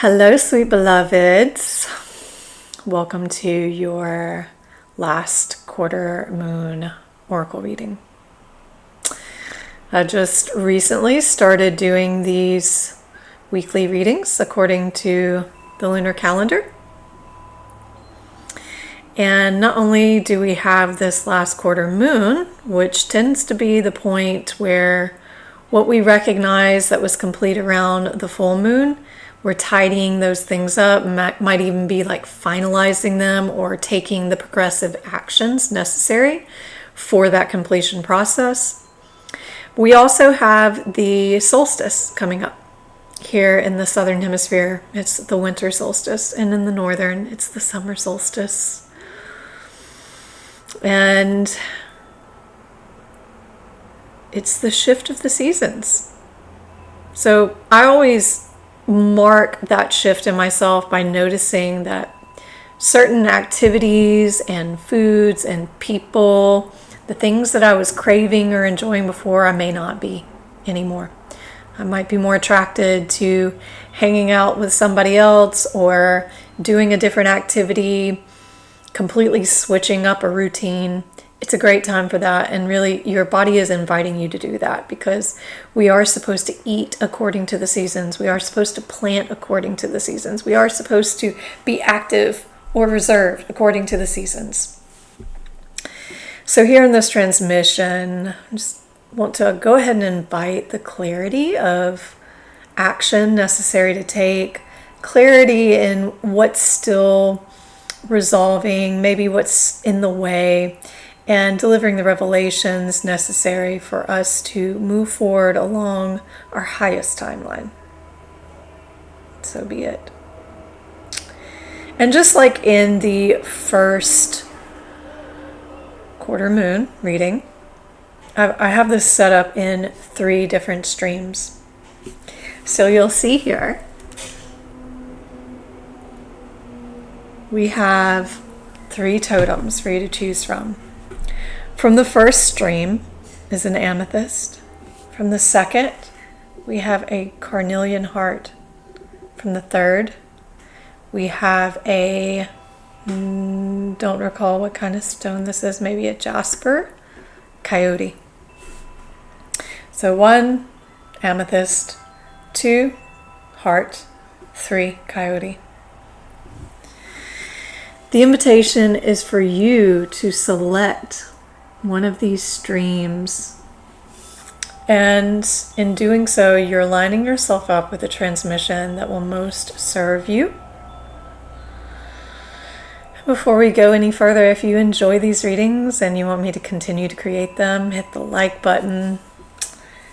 Hello, sweet beloveds. Welcome to your last quarter moon oracle reading. I just recently started doing these weekly readings according to the lunar calendar. And not only do we have this last quarter moon, which tends to be the point where what we recognize that was complete around the full moon, we're tidying those things up, might even be like finalizing them or taking the progressive actions necessary for that completion process. We also have the solstice coming up here in the southern hemisphere. It's the winter solstice, and in the northern, it's the summer solstice. And it's the shift of the seasons. So I always mark that shift in myself by noticing that certain activities and foods and people, the things that I was craving or enjoying before, I may not be anymore. I might be more attracted to hanging out with somebody else or doing a different activity, completely switching up a routine. It's a great time for that, and really your body is inviting you to do that because we are supposed to eat according to the seasons. We are supposed to plant according to the seasons. We are supposed to be active or reserved according to the seasons. So here in this transmission, I just want to go ahead and invite the clarity of action necessary to take, clarity in what's still resolving, maybe what's in the way, and delivering the revelations necessary for us to move forward along our highest timeline. So be it. And just like in the first quarter moon reading, I have this set up in 3 different streams. So you'll see here, we have 3 totems for you to choose from. From the first stream is an amethyst. From the second, we have a carnelian heart. From the third, we have a, don't recall what kind of stone this is, maybe a jasper, coyote. So 1, amethyst, 2, heart, 3, coyote. The invitation is for you to select one of these streams, and in doing so you're lining yourself up with a transmission that will most serve you. Before we go any further, if you enjoy these readings and you want me to continue to create them, hit the like button,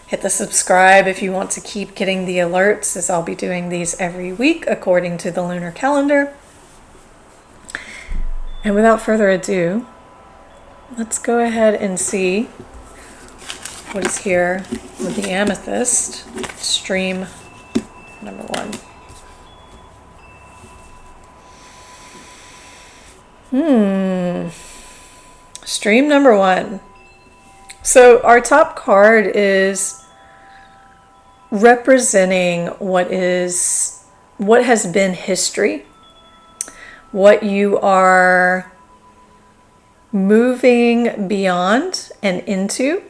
hit the subscribe if you want to keep getting the alerts, as I'll be doing these every week according to the lunar calendar. And without further ado, let's go ahead and see what is here with the amethyst, stream number 1. Stream number 1. So our top card is representing what has been history, what you are moving beyond and into.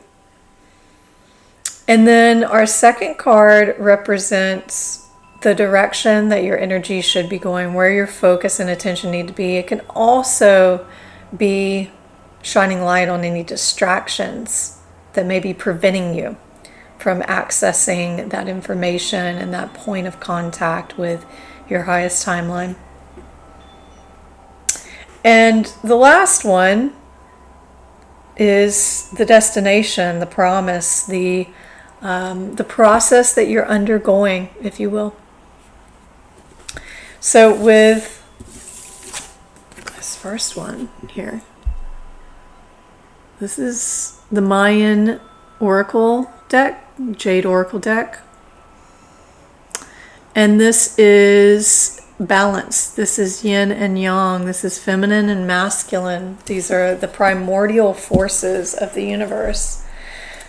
And then our second card represents the direction that your energy should be going, where your focus and attention need to be. It can also be shining light on any distractions that may be preventing you from accessing that information and that point of contact with your highest timeline. And the last one is the destination, the promise, the process that you're undergoing, if you will. So with this first one here, this is the Mayan Oracle deck, Jade Oracle deck. And this is balance. This is yin and yang. This is feminine and masculine. These are the primordial forces of the universe.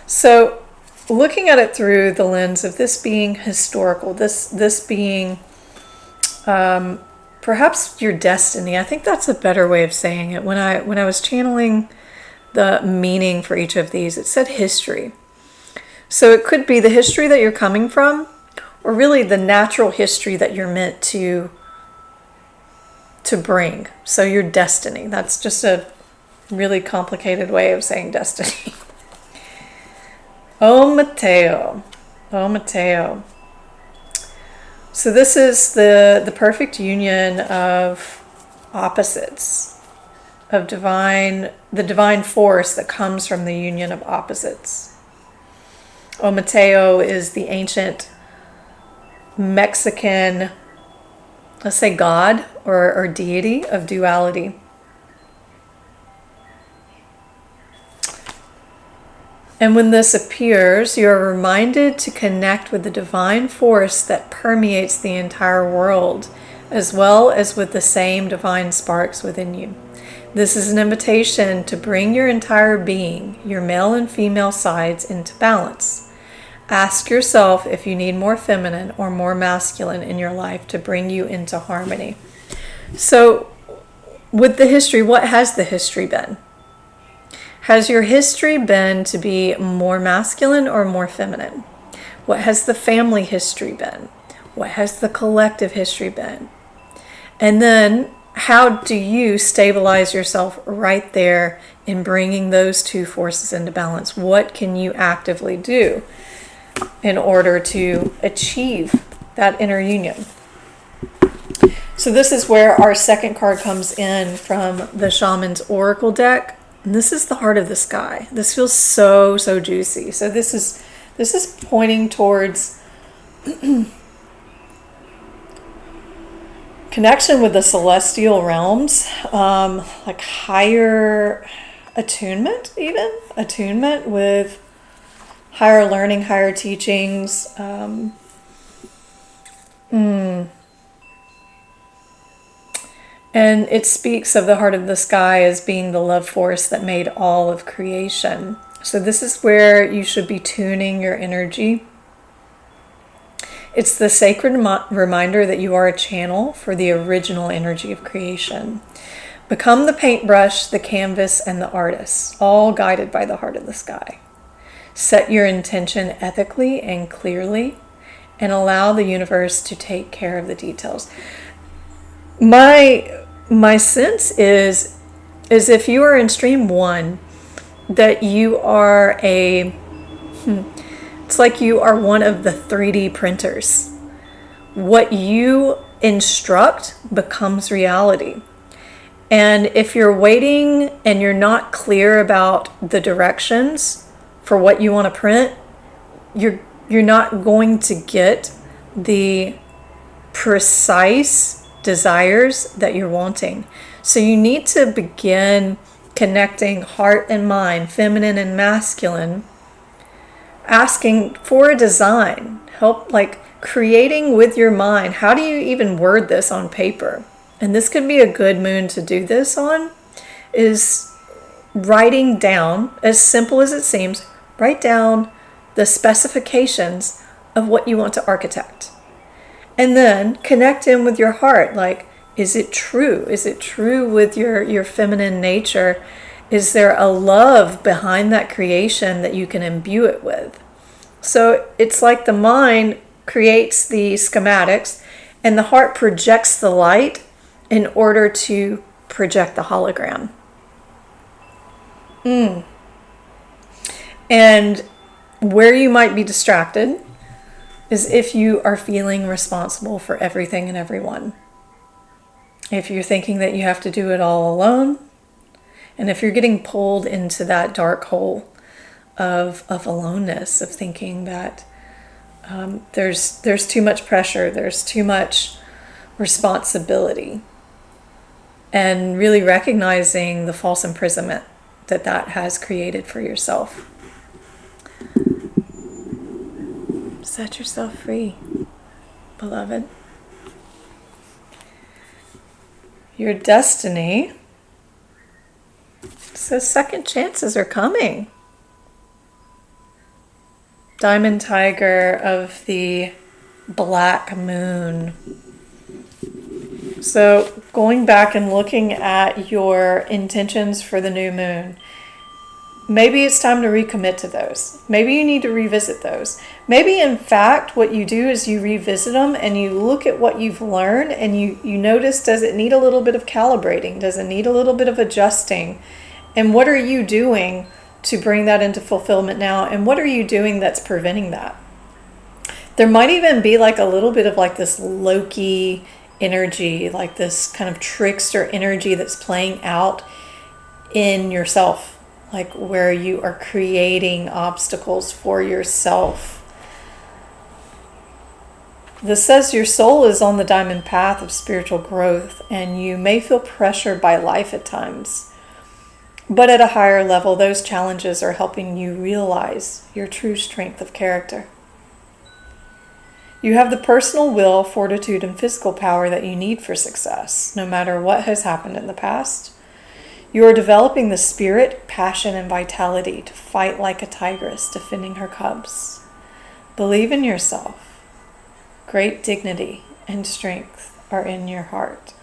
So looking at it through the lens of this being historical, this being Perhaps your destiny. I think that's a better way of saying it. When I was channeling the meaning for each of these, it said history. So it could be the history that you're coming from, or really the natural history that you're meant to bring. So your destiny. That's just a really complicated way of saying destiny. Oh, Mateo. Oh, Mateo. So this is the perfect union of opposites, of the divine force that comes from the union of opposites. Oh, Mateo is the ancient Mexican, let's say, god or deity of duality. And when this appears, you are reminded to connect with the divine force that permeates the entire world, as well as with the same divine sparks within you. This is an invitation to bring your entire being, your male and female sides, into balance. Ask yourself if you need more feminine or more masculine in your life to bring you into harmony. So, with the history, what has the history been? Has your history been to be more masculine or more feminine? What has the family history been? What has the collective history been? And then, how do you stabilize yourself right there in bringing those two forces into balance? What can you actively do in order to achieve that inner union? So this is where our second card comes in from the Shaman's Oracle deck. And this is the heart of the sky. This feels so juicy. So this is pointing towards connection with the celestial realms, like higher attunement, even attunement with higher learning, higher teachings. And it speaks of the heart of the sky as being the love force that made all of creation. So this is where you should be tuning your energy. It's the sacred reminder that you are a channel for the original energy of creation. Become the paintbrush, the canvas, and the artist, all guided by the heart of the sky. Set your intention ethically and clearly, and allow the universe to take care of the details. My sense is if you are in stream 1, that you are it's like you are one of the 3D printers. What you instruct becomes reality. And if you're waiting and you're not clear about the directions for what you want to print, you're not going to get the precise desires that you're wanting. So you need to begin connecting heart and mind, feminine and masculine, asking for a design, help, like creating with your mind. How do you even word this on paper? And this could be a good moon to do this on, is writing down, as simple as it seems, write down the specifications of what you want to architect. And then connect in with your heart. Like, is it true? Is it true with your feminine nature? Is there a love behind that creation that you can imbue it with? So it's like the mind creates the schematics and the heart projects the light in order to project the hologram. And where you might be distracted is if you are feeling responsible for everything and everyone. If you're thinking that you have to do it all alone, and if you're getting pulled into that dark hole of aloneness, of thinking that there's too much pressure, there's too much responsibility, and really recognizing the false imprisonment that has created for yourself. Set yourself free, beloved. Your destiny says second chances are coming. Diamond Tiger of the Black Moon. So going back and looking at your intentions for the new moon, maybe it's time to recommit to those. Maybe you need to revisit those. Maybe in fact what you do is you revisit them and you look at what you've learned and you notice, does it need a little bit of calibrating? Does it need a little bit of adjusting? And what are you doing to bring that into fulfillment now? And what are you doing that's preventing that? There might even be like a little bit of like this Loki energy, like this kind of trickster energy that's playing out in yourself. Like where you are creating obstacles for yourself. This says your soul is on the diamond path of spiritual growth, and you may feel pressured by life at times. But at a higher level, those challenges are helping you realize your true strength of character. You have the personal will, fortitude, and physical power that you need for success, no matter what has happened in the past. You are developing the spirit, passion, and vitality to fight like a tigress defending her cubs. Believe in yourself. Great dignity and strength are in your heart.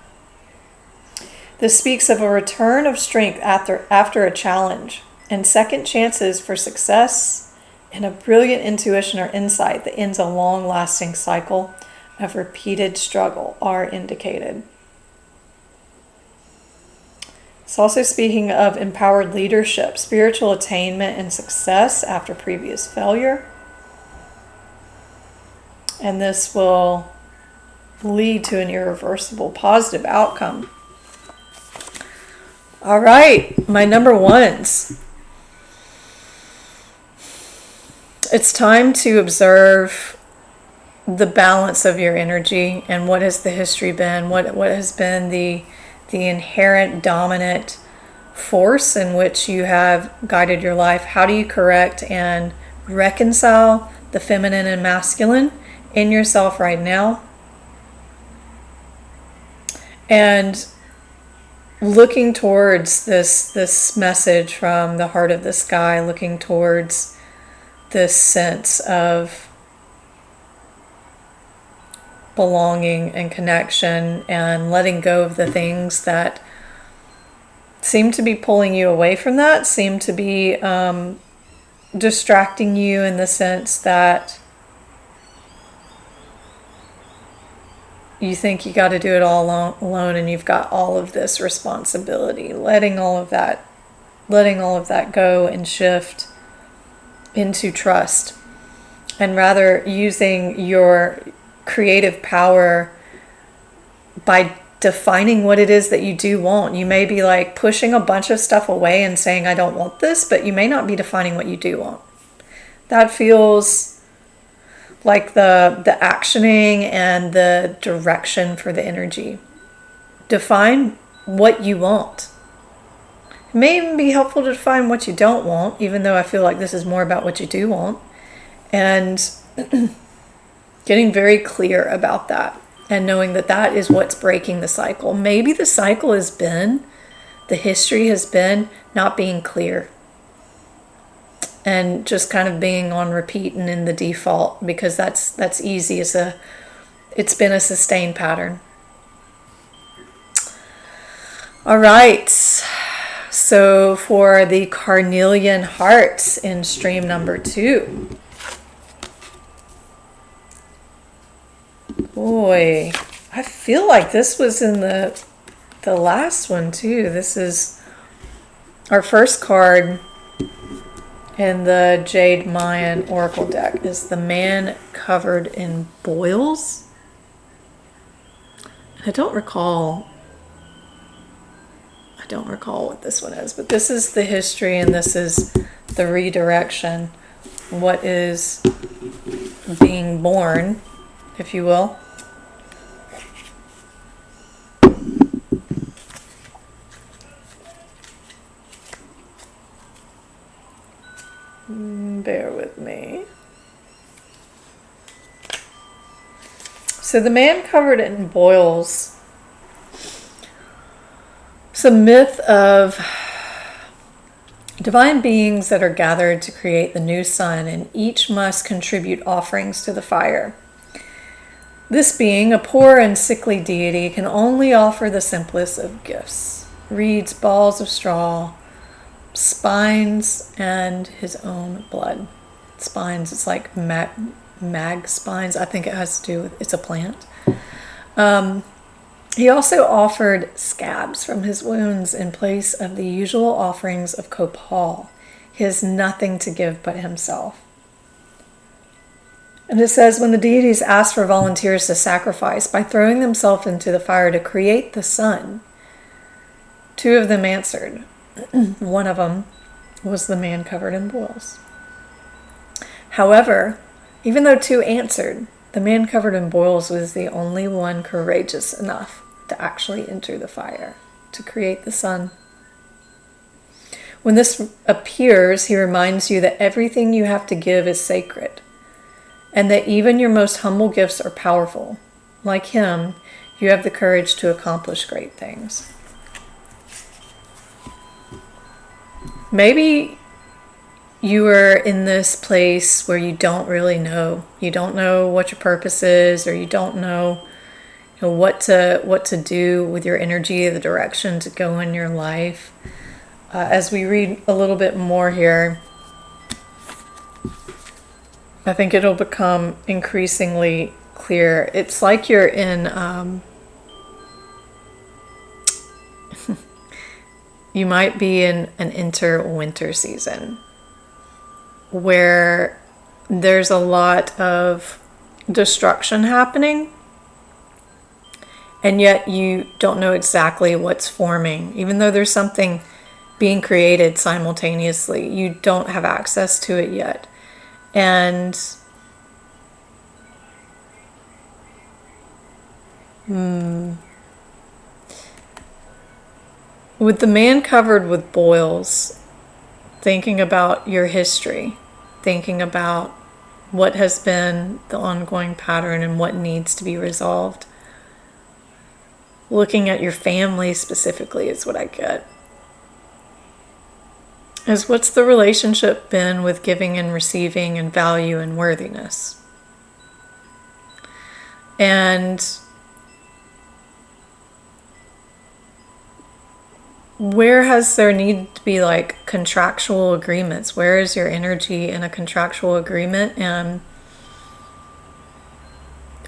This speaks of a return of strength after a challenge and second chances for success and a brilliant intuition or insight that ends a long-lasting cycle of repeated struggle are indicated. It's also speaking of empowered leadership, spiritual attainment, and success after previous failure. And this will lead to an irreversible positive outcome. All right, my number ones. It's time to observe the balance of your energy and what has the history been, what has been the inherent dominant force in which you have guided your life. How do you correct and reconcile the feminine and masculine in yourself right now? And looking towards this message from the heart of the sky, looking towards this sense of belonging and connection and letting go of the things that seem to be pulling you away from that, seem to be distracting you in the sense that you think you got to do it all alone and you've got all of this responsibility. Letting all of that go and shift into trust, and rather using your creative power by defining what it is that you do want. You may be like pushing a bunch of stuff away and saying, I don't want this, but you may not be defining what you do want. That feels like the actioning and the direction for the energy. Define what you want. It may even be helpful to define what you don't want, even though I feel like this is more about what you do want. And getting very clear about that and knowing that that is what's breaking the cycle. Maybe the cycle has been, the history has been not being clear and just kind of being on repeat and in the default, because that's easy. It's been a sustained pattern. All right. So for the carnelian hearts in stream number 2. Boy, I feel like this was in the last one too. This is our first card in the Jade Mayan Oracle deck is the man covered in boils. I don't recall what this one is, but this is the history and this is the redirection. What is being born, if you will. Bear with me. So the man covered in boils. It's a myth of divine beings that are gathered to create the new sun, and each must contribute offerings to the fire. This being, a poor and sickly deity, can only offer the simplest of gifts: reeds, balls of straw, spines, and his own blood. Spines, it's like mag spines. I think it has to do with, it's a plant. He also offered scabs from his wounds in place of the usual offerings of copal. He has nothing to give but himself. And it says, when the deities asked for volunteers to sacrifice by throwing themselves into the fire to create the sun, 2 of them answered. One of them was the man covered in boils. However, even though 2 answered, the man covered in boils was the only one courageous enough to actually enter the fire to create the sun. When this appears, he reminds you that everything you have to give is sacred, and that even your most humble gifts are powerful. Like him, you have the courage to accomplish great things. Maybe you are in this place where you don't really know. You don't know what your purpose is, or you don't know, what to do with your energy, the direction to go in your life. As we read a little bit more here, I think it'll become increasingly clear. It's like you're in, you might be in an winter season where there's a lot of destruction happening, and yet you don't know exactly what's forming. Even though there's something being created simultaneously, you don't have access to it yet. And with the man covered with boils, thinking about your history, thinking about what has been the ongoing pattern and what needs to be resolved. Looking at your family specifically is what I get. Is what's the relationship been with giving and receiving and value and worthiness? And where has there need to be like contractual agreements? Where is your energy in a contractual agreement? And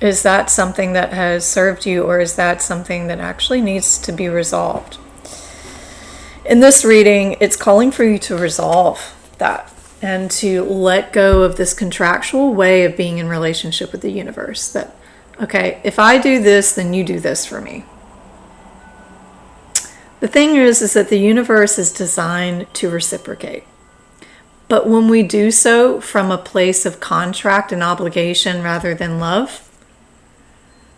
is that something that has served you, or is that something that actually needs to be resolved? In this reading, it's calling for you to resolve that and to let go of this contractual way of being in relationship with the universe. That, okay, if I do this, then you do this for me. The thing is that the universe is designed to reciprocate. But when we do so from a place of contract and obligation rather than love,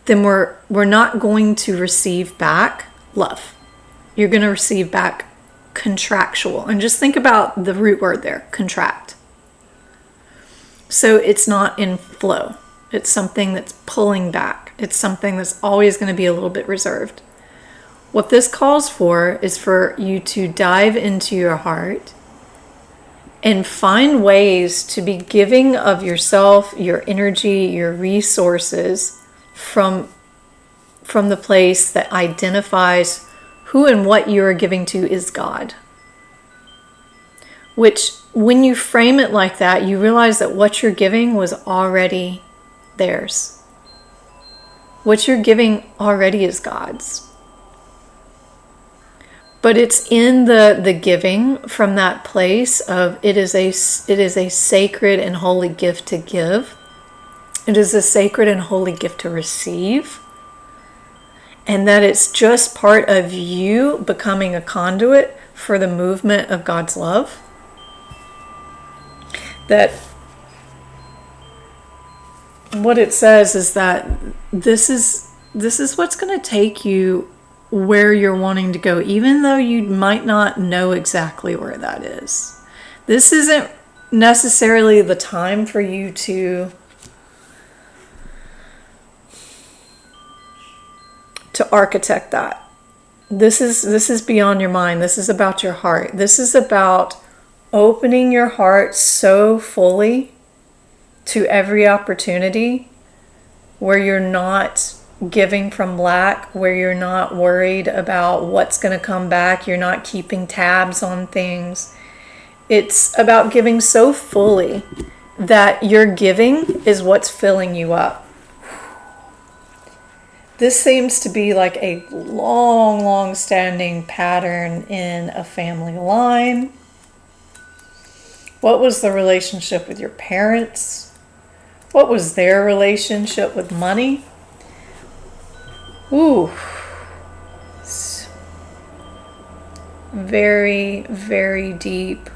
then we're not going to receive back love. You're going to receive back contractual. And just think about the root word there, contract. So it's not in flow. It's something that's pulling back. It's something that's always going to be a little bit reserved. What this calls for is for you to dive into your heart and find ways to be giving of yourself, your energy, your resources from the place that identifies who and what you are giving to is God. Which, when you frame it like that, you realize that what you're giving was already theirs. What you're giving already is God's. But it's in the giving from that place of it is a sacred and holy gift to give. It is a sacred and holy gift to receive. And that it's just part of you becoming a conduit for the movement of God's love. That what it says is that this is what's going to take you where you're wanting to go, even though you might not know exactly where that is. This isn't necessarily the time for you to architect that. This is beyond your mind. This is about your heart. This is about opening your heart so fully to every opportunity where you're not giving from lack, where you're not worried about what's going to come back, you're not keeping tabs on things. It's about giving so fully that your giving is what's filling you up. This seems to be like a long standing pattern in a family line. What was the relationship with your parents? What was their relationship with money? Ooh. Very deep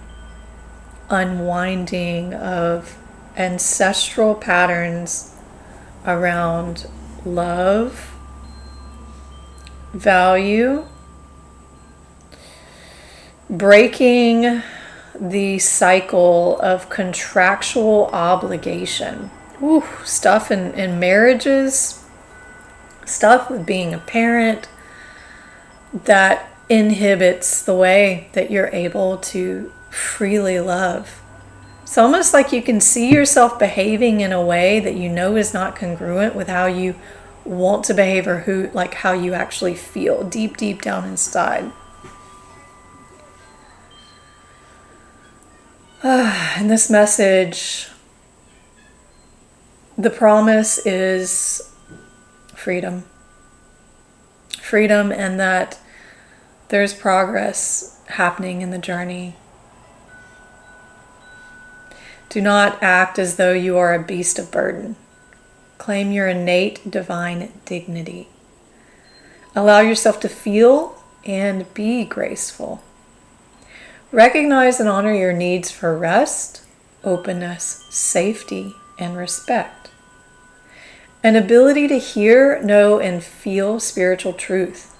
unwinding of ancestral patterns around love, value, breaking the cycle of contractual obligation. Ooh, stuff in marriages, stuff with being a parent that inhibits the way that you're able to freely love. It's almost like you can see yourself behaving in a way that you know is not congruent with how you want to behave, or how you actually feel deep down inside. In this message, the promise is freedom. Freedom, and that there's progress happening in the journey. Do not act as though you are a beast of burden. Claim your innate divine dignity. Allow yourself to feel and be graceful. Recognize and honor your needs for rest, openness, safety, and respect. An ability to hear, know, and feel spiritual truth,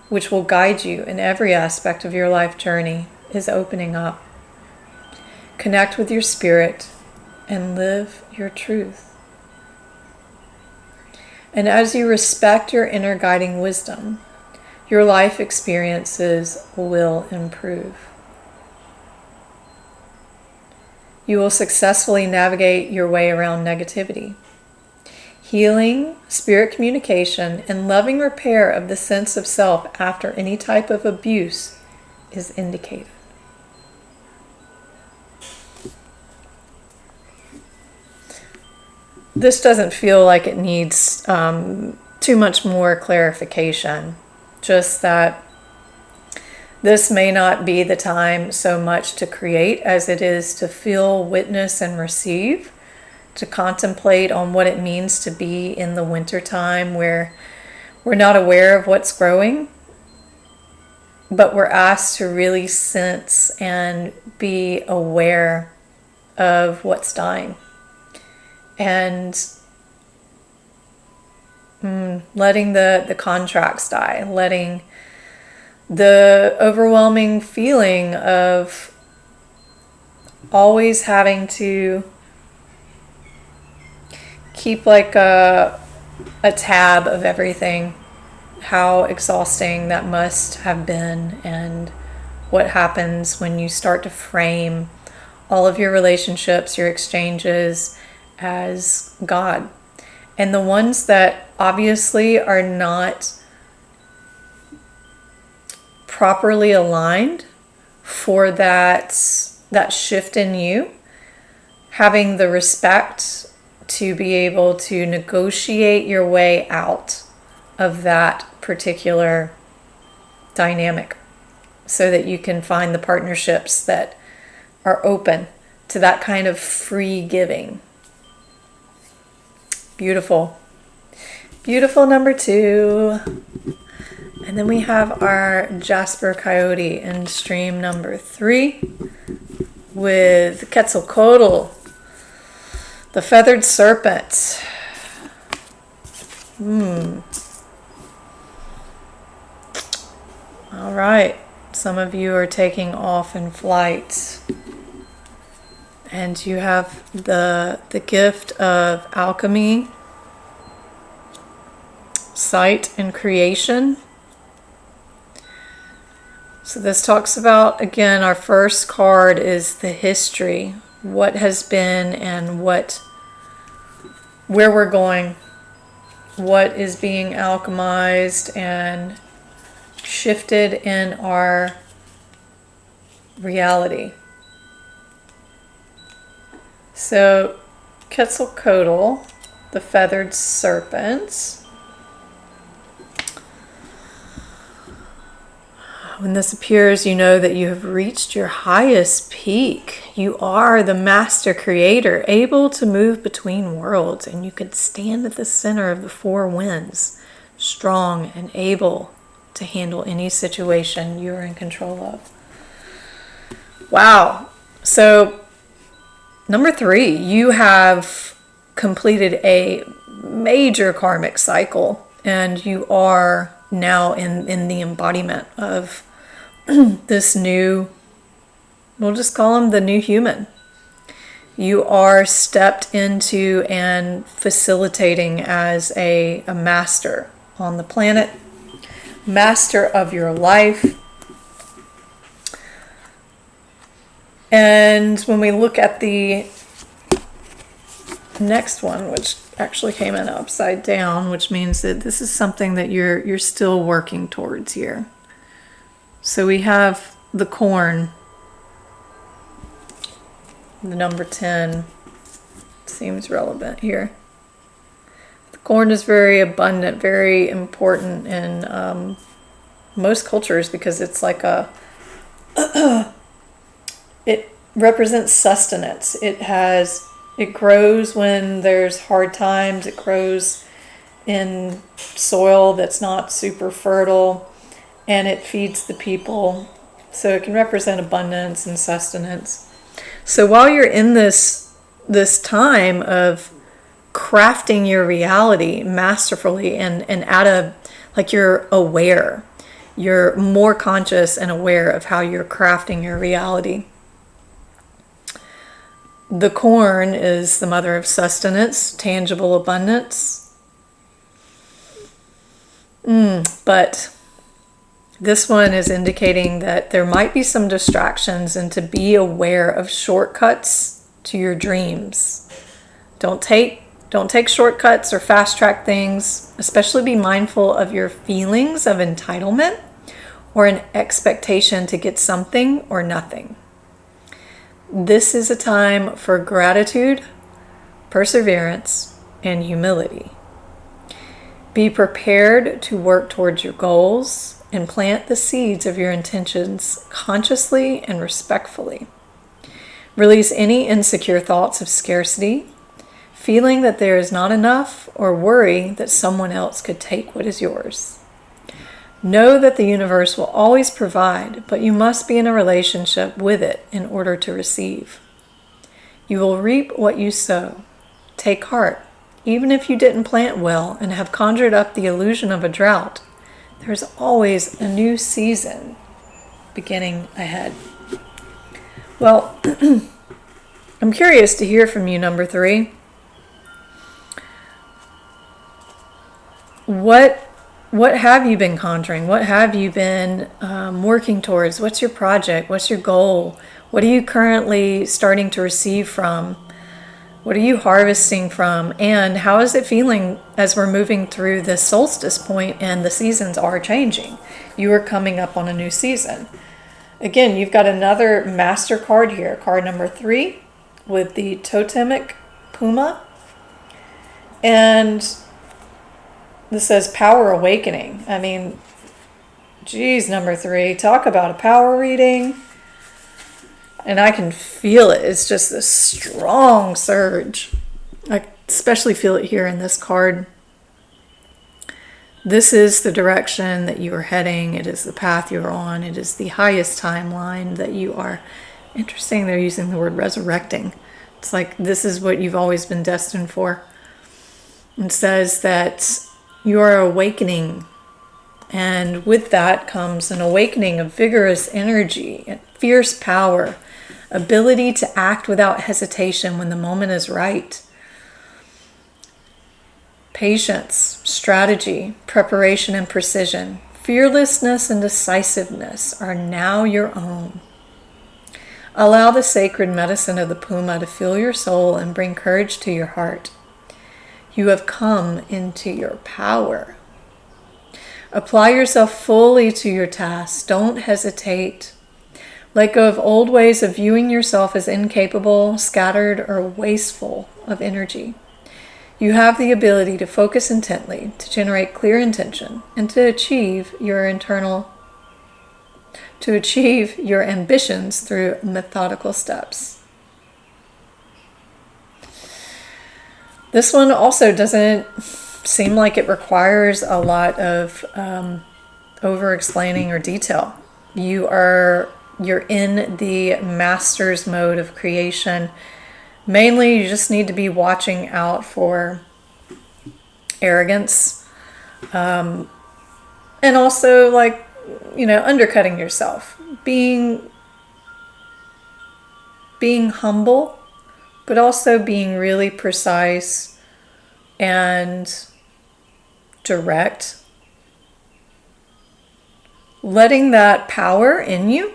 which will guide you in every aspect of your life journey, is opening up. Connect with your spirit and live your truth. And as you respect your inner guiding wisdom, your life experiences will improve. You will successfully navigate your way around negativity. Healing, spirit communication, and loving repair of the sense of self after any type of abuse is indicated. This doesn't feel like it needs too much more clarification. Just that this may not be the time so much to create as it is to feel, witness, and receive, to contemplate on what it means to be in the wintertime where we're not aware of what's growing, but we're asked to really sense and be aware of what's dying. And letting the contracts die, letting the overwhelming feeling of always having to keep like a tab of everything, how exhausting that must have been, and what happens when you start to frame all of your relationships, your exchanges, as God. And the ones that obviously are not properly aligned for that shift in you, having the respect to be able to negotiate your way out of that particular dynamic so that you can find the partnerships that are open to that kind of free giving. Beautiful. Beautiful number 2. And then we have our Jasper Coyote in stream number 3 with Quetzalcoatl, the feathered serpent. All right. Some of you are taking off in flight. And you have the gift of alchemy, sight, and creation. So this talks about, again, our first card is the history, what has been and where we're going. what is being alchemized and shifted in our reality. So Quetzalcoatl, the feathered serpents. When this appears, you know that you have reached your highest peak. You are the master creator, able to move between worlds, and you could stand at the center of the four winds, strong and able to handle any situation you are in control of. Wow. So, number 3, you have completed a major karmic cycle, and you are now in the embodiment of this new, we'll just call him the new human. You are stepped into and facilitating as a master on the planet, master of your life. And when we look at the next one, which actually came in upside down, which means that this is something that you're still working towards here. So we have the corn, the number 10 seems relevant here. The corn is very abundant, very important in most cultures because it's like it represents sustenance. It grows when there's hard times. It grows in soil that's not super fertile, and it feeds the people. So it can represent abundance and sustenance. So while you're in this time of crafting your reality masterfully and you're aware, you're more conscious and aware of how you're crafting your reality. The corn is the mother of sustenance, tangible abundance. But this one is indicating that there might be some distractions and to be aware of shortcuts to your dreams. Don't take shortcuts or fast track things. Especially be mindful of your feelings of entitlement or an expectation to get something or nothing. This is a time for gratitude, perseverance, and humility. Be prepared to work towards your goals and plant the seeds of your intentions consciously and respectfully. Release any insecure thoughts of scarcity, feeling that there is not enough, or worry that someone else could take what is yours. Know that the universe will always provide, but you must be in a relationship with it in order to receive. You will reap what you sow. Take heart. Even if you didn't plant well and have conjured up the illusion of a drought, there's always a new season beginning ahead. Well, I'm curious to hear from you, number 3. What have you been conjuring? What have you been working towards? What's your project? What's your goal? What are you currently starting to receive from? What are you harvesting from? And how is it feeling as we're moving through this solstice point and the seasons are changing? You are coming up on a new season. Again, you've got another master card here, card number 3 with the totemic puma. And this says power awakening. I mean, geez, number 3, talk about a power reading. And I can feel it. It's just this strong surge. I especially feel it here in this card. This is the direction that you are heading. It is the path you're on. It is the highest timeline that you are. Interesting, they're using the word resurrecting. It's like this is what you've always been destined for. It says that you are awakening. And with that comes an awakening of vigorous energy and fierce power. Ability to act without hesitation when the moment is right. Patience, strategy, preparation, and precision. Fearlessness and decisiveness are now your own. Allow the sacred medicine of the puma to fill your soul and bring courage to your heart. You have come into your power. Apply yourself fully to your task. Don't hesitate. Let go of old ways of viewing yourself as incapable, scattered, or wasteful of energy. You have the ability to focus intently, to generate clear intention, and to achieve your ambitions through methodical steps. This one also doesn't seem like it requires a lot of over-explaining or detail. You're in the master's mode of creation. Mainly, you just need to be watching out for arrogance, and also undercutting yourself, being humble, but also being really precise and direct. Letting that power in you,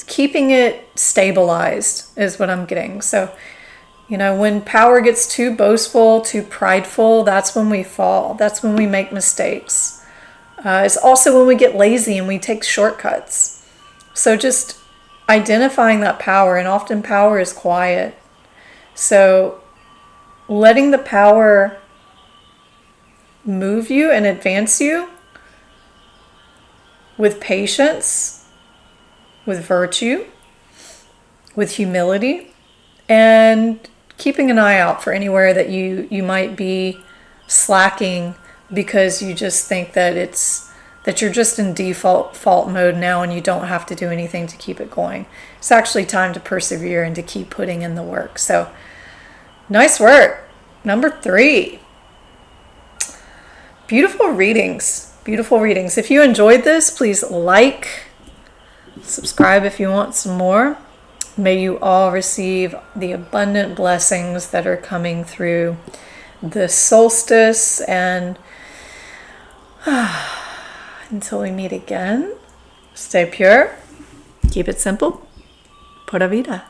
keeping it stabilized is what I'm getting. So, when power gets too boastful, too prideful, that's when we fall. That's when we make mistakes. It's also when we get lazy and we take shortcuts. So just identifying that power, and often power is quiet. So letting the power move you and advance you with patience, with virtue, with humility, and keeping an eye out for anywhere that you might be slacking because you just think that you're just in default mode now and you don't have to do anything to keep it going. It's actually time to persevere and to keep putting in the work. So nice work. Number 3. Beautiful readings. Beautiful readings. If you enjoyed this, please subscribe if you want some more. May you all receive the abundant blessings that are coming through the solstice, and until we meet again, stay pure, keep it simple, pura vida.